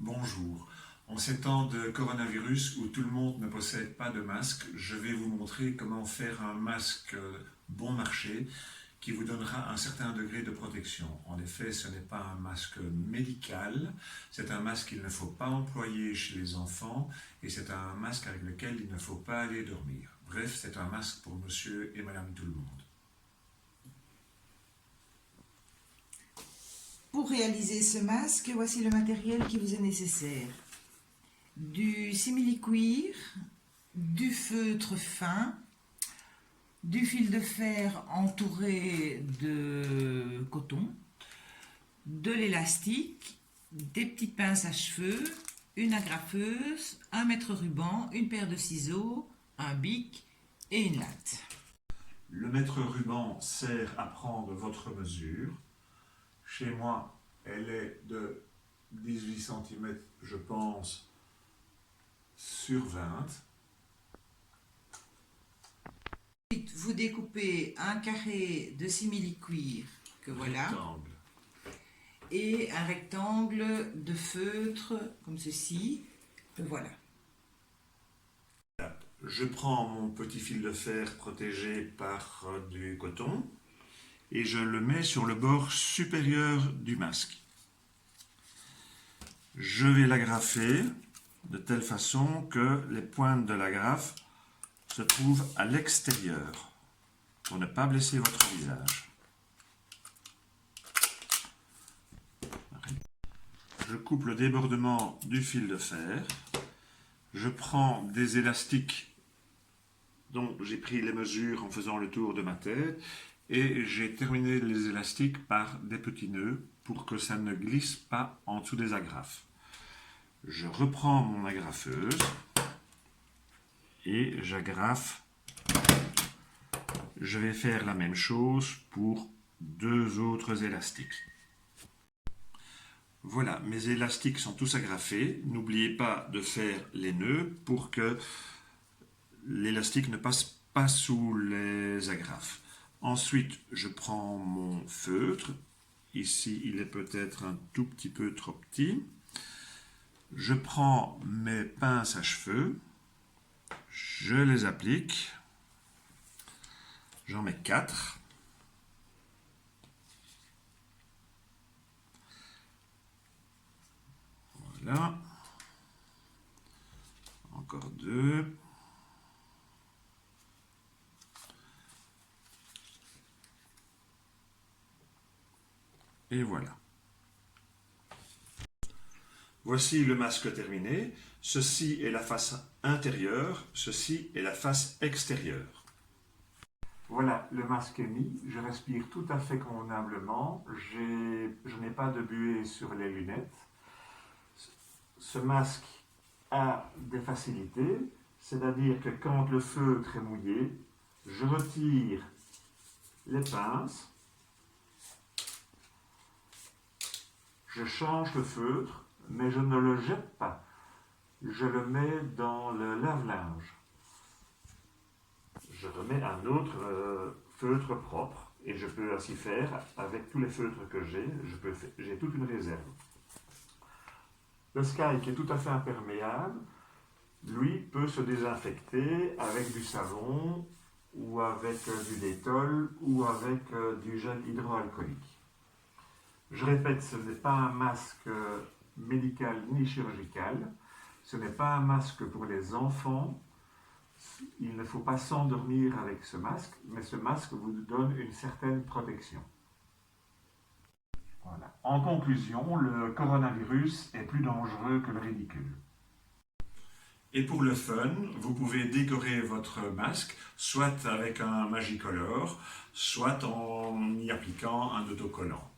Bonjour. En ces temps de coronavirus où tout le monde ne possède pas de masque, je vais vous montrer comment faire un masque bon marché qui vous donnera un certain degré de protection. En effet, ce n'est pas un masque médical, c'est un masque qu'il ne faut pas employer chez les enfants et c'est un masque avec lequel il ne faut pas aller dormir. Bref, c'est un masque pour monsieur et madame tout le monde. Pour réaliser ce masque, voici le matériel qui vous est nécessaire. Du simili-cuir, du feutre fin, du fil de fer entouré de coton, de l'élastique, des petites pinces à cheveux, une agrafeuse, un mètre ruban, une paire de ciseaux, un bic et une latte. Le mètre ruban sert à prendre votre mesure. Chez moi, elle est de 18 cm, je pense, sur 20. Ensuite, vous découpez un carré de simili-cuir, que voilà, Rectangle. et un rectangle de feutre, comme ceci, que voilà. Je prends mon petit fil de fer protégé par du coton et je le mets sur le bord supérieur du masque. Je vais l'agrafer de telle façon que les pointes de l'agrafe se trouvent à l'extérieur pour ne pas blesser votre visage. Je coupe le débordement du fil de fer. Je prends des élastiques dont j'ai pris les mesures en faisant le tour de ma tête et j'ai terminé les élastiques par des petits nœuds pour que ça ne glisse pas en dessous des agrafes. Je reprends mon agrafeuse et j'agrafe. Je vais faire la même chose pour deux autres élastiques. Voilà, mes élastiques sont tous agrafés. N'oubliez pas de faire les nœuds pour que l'élastique ne passe pas sous les agrafes. Ensuite, je prends mon feutre. Ici, il est peut-être un tout petit peu trop petit. Je prends mes pinces à cheveux. Je les applique. J'en mets 4. Voilà. Encore 2. Et voilà. Voici le masque terminé. Ceci est la face intérieure, ceci est la face extérieure. Voilà, le masque est mis. Je respire tout à fait convenablement. Je n'ai pas de buée sur les lunettes. Ce masque a des facilités, c'est-à-dire que quand le feutre est mouillé, je retire les pinces. Je change le feutre, mais je ne le jette pas. Je le mets dans le lave-linge. Je remets un autre feutre propre et je peux ainsi faire avec tous les feutres que j'ai toute une réserve. Le Sky, qui est tout à fait imperméable, lui peut se désinfecter avec du savon ou avec du Dettol ou avec du gel hydroalcoolique. Je répète, ce n'est pas un masque médical ni chirurgical, ce n'est pas un masque pour les enfants, il ne faut pas s'endormir avec ce masque, mais ce masque vous donne une certaine protection. Voilà. En conclusion, le coronavirus est plus dangereux que le ridicule. Et pour le fun, vous pouvez décorer votre masque, soit avec un Magicolor, soit en y appliquant un autocollant.